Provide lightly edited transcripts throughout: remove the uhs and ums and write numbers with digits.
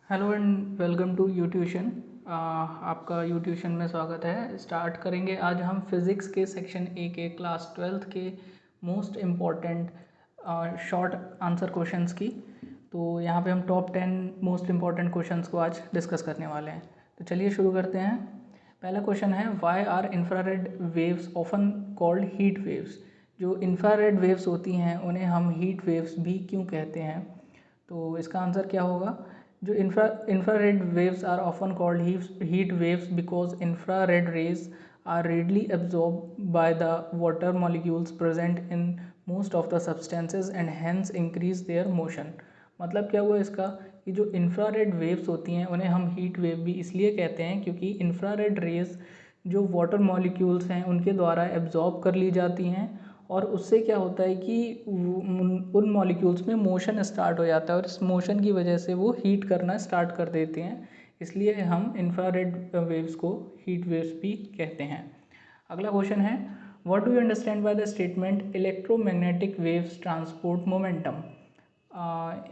Hello and welcome to you tuition. आपका you tuition में स्वागत है। स्टार्ट करेंगे आज हम फिज़िक्स के सेक्शन ए के क्लास 12th के most important short answer questions की। तो यहाँ पे हम टॉप 10 मोस्ट इम्पॉर्टेंट क्वेश्चंस को आज डिस्कस करने वाले हैं। तो चलिए शुरू करते हैं। पहला क्वेश्चन है, why are infrared waves often called heat waves. जो इंफ्रारेड वेव्स होती हैं उन्हें हम हीट वेव्स भी क्यों कहते हैं? तो इसका आंसर क्या होगा? जो infrared waves are often called heat waves because infrared rays are readily absorbed by the water molecules present in most of the substances and hence increase their motion। मतलब क्या हुआ इसका कि जो इंफ्रारेड वेव्स होती हैं उन्हें हम हीट वेव भी इसलिए कहते हैं क्योंकि इंफ्रारेड रेज जो वाटर मॉलिक्यूल्स हैं उनके द्वारा एब्जॉर्ब कर ली जाती हैं और उससे क्या होता है कि उन मॉलिक्यूल्स में मोशन स्टार्ट हो जाता है और इस मोशन की वजह से वो हीट करना स्टार्ट कर देते हैं। इसलिए हम इंफ्रारेड वेव्स को हीट वेव्स भी कहते हैं। अगला क्वेश्चन है, what do you understand by the statement electromagnetic waves transport momentum.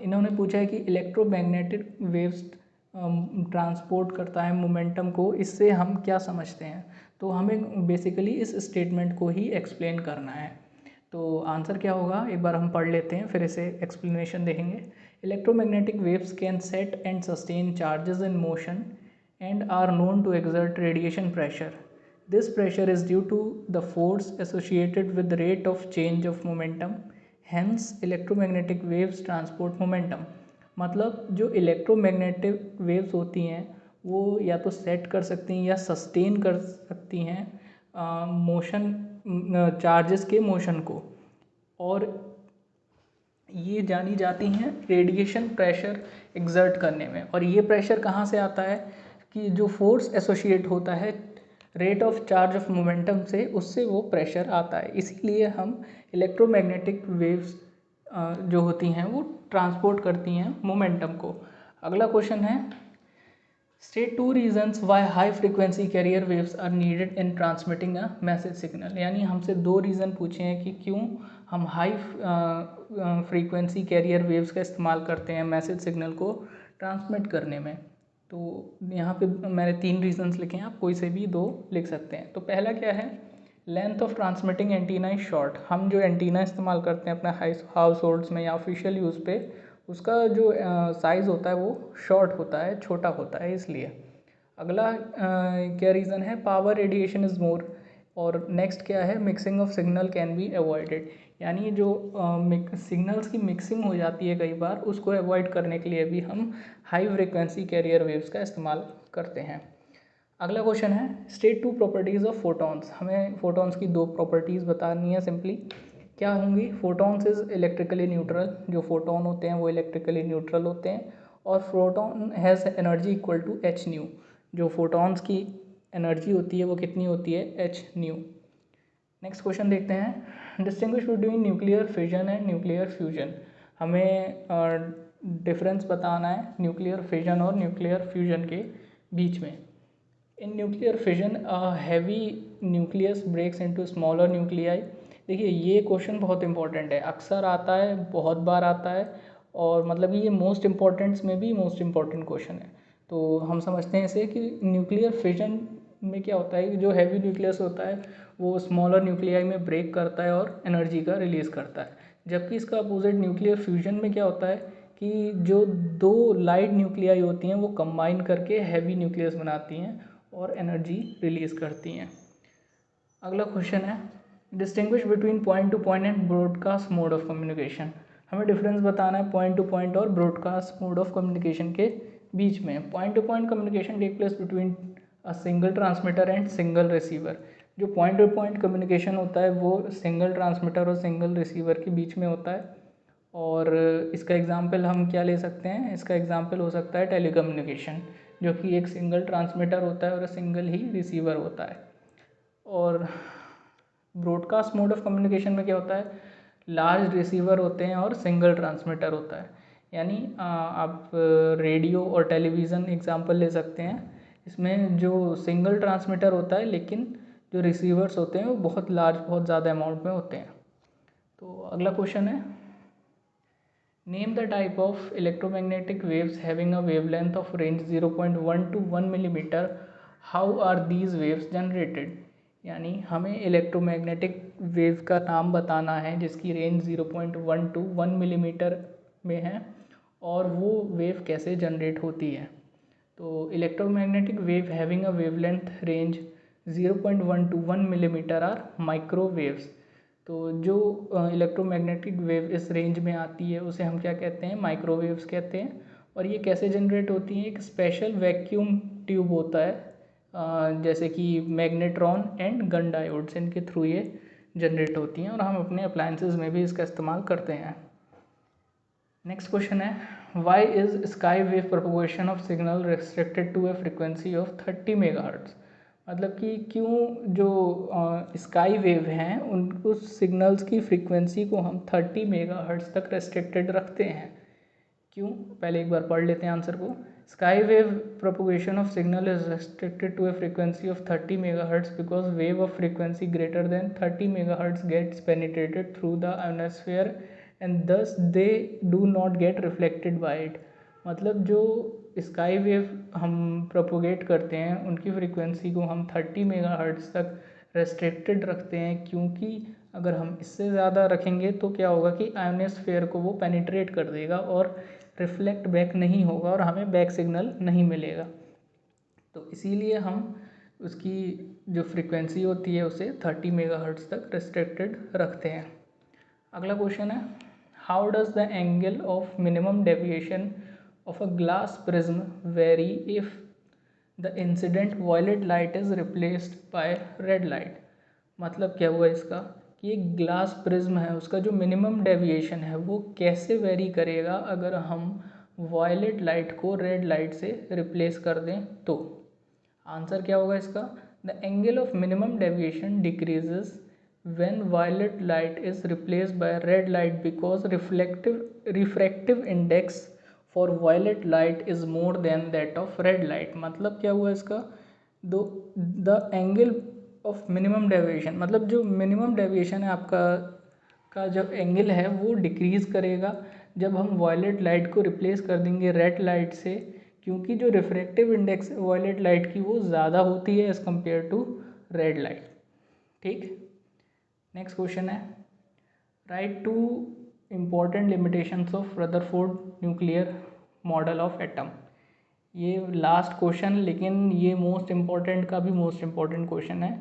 इन्होंने पूछा है कि इलेक्ट्रोमैग्नेटिक वेव्स ट्रांसपोर्ट करता है मोमेंटम को, इससे हम क्या समझते हैं? तो हमें बेसिकली इस स्टेटमेंट को ही एक्सप्लेन करना है। तो आंसर क्या होगा एक बार हम पढ़ लेते हैं फिर इसे एक्सप्लेनेशन देखेंगे। Electromagnetic waves can set and sustain charges in motion and are known to exert radiation pressure. This pressure is due to the force associated with the rate of change of momentum, hence electromagnetic waves transport momentum. मतलब जो electromagnetic waves होती हैं वो या तो set कर सकती हैं या सस्टेन कर सकती हैं मोशन चार्जेस के मोशन को, और ये जानी जाती हैं रेडिएशन प्रेशर एग्जर्ट करने में। और ये प्रेशर कहाँ से आता है कि जो फोर्स एसोसिएट होता है rate of charge of momentum से, उससे वो प्रेशर आता है। इसीलिए हम इलेक्ट्रोमैग्नेटिक वेव्स जो होती हैं वो ट्रांसपोर्ट करती हैं मोमेंटम को। अगला क्वेश्चन है, state 2 reasons why high frequency carrier waves are needed in transmitting a message signal. यानी हमसे 2 रीज़न पूछे हैं कि क्यों हम हाई फ्रीक्वेंसी कैरियर वेव्स का इस्तेमाल करते हैं मैसेज सिग्नल को ट्रांसमिट करने में। तो यहाँ पे मैंने 3 रीजन्स लिखे हैं, आप कोई से भी 2 लिख सकते हैं। तो पहला क्या है, length of transmitting antenna is short. हम जो एंटीना इस्तेमाल करते हैं अपने हाउस होल्ड्स में या ऑफिशियल यूज़ पे, उसका जो साइज़ होता है वो शॉर्ट होता है, छोटा होता है इसलिए। अगला क्या रीज़न है, पावर रेडिएशन इज़ मोर। और नेक्स्ट क्या है, mixing of signal can be avoided. यानी जो सिग्नल्स की मिक्सिंग हो जाती है कई बार, उसको अवॉइड करने के लिए भी हम हाई फ्रिक्वेंसी कैरियर वेव्स का इस्तेमाल करते हैं। अगला क्वेश्चन है, स्टेट 2 प्रॉपर्टीज़ ऑफ फोटॉन्स। हमें फोटॉन्स की 2 प्रॉपर्टीज़ बतानी है सिंपली। क्या होंगी? Photons is electrically neutral. जो फोटोन होते हैं वो इलेक्ट्रिकली न्यूट्रल होते हैं। और photon has energy equal to h nu. जो फोटॉन्स की एनर्जी होती है वो कितनी होती है? H new. नेक्स्ट क्वेश्चन देखते हैं, distinguish between nuclear fission and nuclear fusion. हमें डिफरेंस बताना है न्यूक्लियर फिजन और न्यूक्लियर फ्यूजन के बीच में। In nuclear fission heavy nucleus breaks into smaller nuclei. देखिए ये क्वेश्चन बहुत इंपॉर्टेंट है, अक्सर आता है, बहुत बार आता है, और मतलब ये मोस्ट इम्पॉर्टेंट्स में भी मोस्ट इम्पॉर्टेंट क्वेश्चन है। तो हम समझते हैं इसे कि न्यूक्लियर फिजन में क्या होता है कि जो हैवी न्यूक्लियस होता है वो स्मॉलर न्यूक्लियाई में ब्रेक करता है और एनर्जी का रिलीज़ करता है। जबकि इसका अपोजिट न्यूक्लियर फ्यूजन में क्या होता है कि जो 2 लाइट न्यूक्लियाई होती हैं वो कंबाइन करके हैवी न्यूक्लियस बनाती हैं और एनर्जी रिलीज़ करती हैं। अगला क्वेश्चन है, distinguish between point to point and broadcast mode of communication. हमें डिफरेंस बताना है पॉइंट टू पॉइंट और ब्रॉडकास्ट मोड ऑफ कम्युनिकेशन के बीच में। Point to point communication take place between a single transmitter and single receiver. जो point to point communication होता है वो सिंगल ट्रांसमीटर और सिंगल रिसीवर के बीच में होता है। और इसका एग्जांपल हम क्या ले सकते हैं? इसका एग्जांपल हो सकता है टेलीकम्युनिकेशन, जो कि एक सिंगल ट्रांसमीटर होता है और सिंगल ही रिसीवर होता है। और ब्रॉडकास्ट मोड ऑफ कम्युनिकेशन में क्या होता है? लार्ज रिसीवर होते हैं और सिंगल ट्रांसमीटर होता है। यानी आप रेडियो और टेलीविज़न एग्जांपल ले सकते हैं। इसमें जो सिंगल ट्रांसमीटर होता है लेकिन जो रिसीवर्स होते हैं वो बहुत लार्ज, बहुत ज़्यादा अमाउंट में होते हैं। तो अगला क्वेश्चन है, name the type of electromagnetic waves having a wavelength of range 0.1 to 1 millimetre, how are these waves generated. यानी हमें इलेक्ट्रोमैग्नेटिक वेव का नाम बताना है जिसकी रेंज 0.1 to 1 मिलीमीटर में है और वो वेव कैसे जनरेट होती है। तो electromagnetic wave having a wavelength range 0.1 to 1 millimetre are microwaves. तो जो इलेक्ट्रोमैग्नेटिक वेव इस रेंज में आती है उसे हम क्या कहते हैं, माइक्रोवेव्स कहते हैं। और ये कैसे जनरेट होती हैं, एक स्पेशल वैक्यूम ट्यूब होता है जैसे कि मैग्नेट्रॉन एंड गन डायोड्स, इनके थ्रू ये जनरेट होती हैं और हम अपने अप्लायंसेस में भी इसका इस्तेमाल करते हैं। नेक्स्ट क्वेश्चन है, why is sky wave propagation of signal restricted to a frequency of 30 megahertz. मतलब कि क्यों जो स्काई वेव हैं उस सिग्नल्स की फ्रीक्वेंसी को हम 30 मेगाहर्ट्ज तक रेस्ट्रिक्टेड रखते हैं, क्यों। पहले एक बार पढ़ लेते हैं आंसर को। Sky wave propagation of signal is restricted to a frequency of 30 megahertz because wave of frequency greater than 30 megahertz gets penetrated through the ionosphere and thus they do not get reflected by it. मतलब जो sky wave हम propagate करते हैं उनकी frequency को हम 30 megahertz तक restricted रखते हैं, क्योंकि अगर हम इससे ज़्यादा रखेंगे तो क्या होगा कि आयोनोस्फीयर को वो पेनिट्रेट कर देगा और रिफ्लेक्ट बैक नहीं होगा और हमें बैक सिग्नल नहीं मिलेगा। तो इसीलिए हम उसकी जो फ्रीक्वेंसी होती है उसे 30 मेगाहर्ट्ज तक रेस्ट्रिक्टेड रखते हैं। अगला क्वेश्चन है, how does the angle of minimum deviation of a glass prism vary if the incident violet light is replaced by red light. मतलब क्या हुआ इसका कि एक ग्लास प्रिज्म है उसका जो मिनिमम डेविएशन है वो कैसे वेरी करेगा अगर हम वायलेट लाइट को रेड लाइट से रिप्लेस कर दें। तो आंसर क्या होगा इसका, the angle of minimum deviation decreases when violet light is replaced by red light because refractive index for violet light is more than that of red light। मतलब क्या हुआ इसका, the angle of minimum deviation मतलब जो minimum deviation है आपका का जब एंगल है वो डिक्रीज़ करेगा जब हम वायलेट लाइट को रिप्लेस कर देंगे रेड लाइट से, क्योंकि जो रिफ्रैक्टिव इंडेक्स वायलेट लाइट की वो ज़्यादा होती है as compare to red light. ठीक, नेक्स्ट क्वेश्चन है, write two important limitations of Rutherford nuclear model of atom. ये लास्ट क्वेश्चन लेकिन ये मोस्ट इम्पॉर्टेंट का भी मोस्ट इम्पॉर्टेंट क्वेश्चन है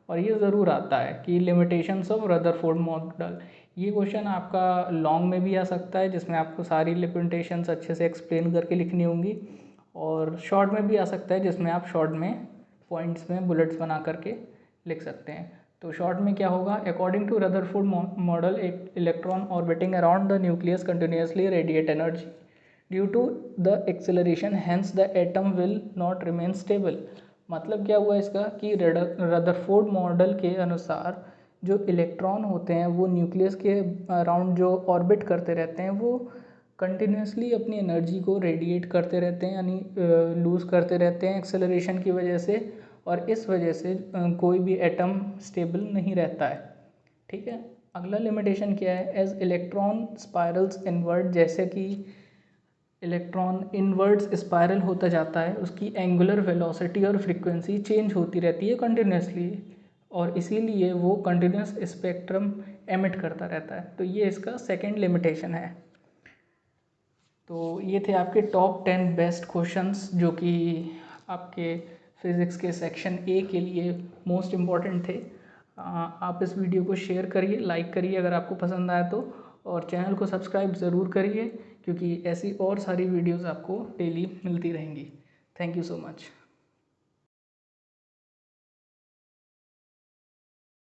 और ये ज़रूर आता है कि लिमिटेशंस ऑफ रदरफोर्ड मॉडल। ये क्वेश्चन आपका लॉन्ग में भी आ सकता है जिसमें आपको सारी लिमिटेशंस अच्छे से एक्सप्लेन करके लिखनी होंगी, और शॉर्ट में भी आ सकता है जिसमें आप शॉर्ट में पॉइंट्स में बुलेट्स बना करके लिख सकते हैं। तो शॉर्ट में क्या होगा, अकॉर्डिंग टू रदरफोर्ड मॉडल एक electron orbiting around the nucleus continuously radiate energy due to the acceleration, hence the atom will not remain stable. मतलब क्या हुआ इसका कि रदरफोर्ड मॉडल के अनुसार जो इलेक्ट्रॉन होते हैं वो न्यूक्लियस के अराउंड जो ऑर्बिट करते रहते हैं वो कंटिन्यूसली अपनी एनर्जी को रेडिएट करते रहते हैं, यानी लूज़ करते रहते हैं एक्सेलरेशन की वजह से, और इस वजह से कोई भी एटम स्टेबल नहीं रहता है। ठीक है, अगला लिमिटेशन क्या है, एज इलेक्ट्रॉन स्पायरल्स इनवर्ट, जैसे कि इलेक्ट्रॉन इनवर्ट्स स्पायरल होता जाता है उसकी एंगुलर वेलोसिटी और फ्रीक्वेंसी चेंज होती रहती है कंटिन्यूसली, और इसीलिए वो कंटिन्यूस स्पेक्ट्रम एमिट करता रहता है। तो ये इसका सेकंड लिमिटेशन है। तो ये थे आपके टॉप 10 बेस्ट क्वेश्चंस जो कि आपके फिज़िक्स के सेक्शन ए के लिए मोस्ट इम्पॉर्टेंट थे। आप इस वीडियो को शेयर करिए, लाइक करिए अगर आपको पसंद आया तो, और चैनल को सब्सक्राइब ज़रूर करिए क्योंकि ऐसी और सारी वीडियोज़ आपको डेली मिलती रहेंगी। Thank you so much.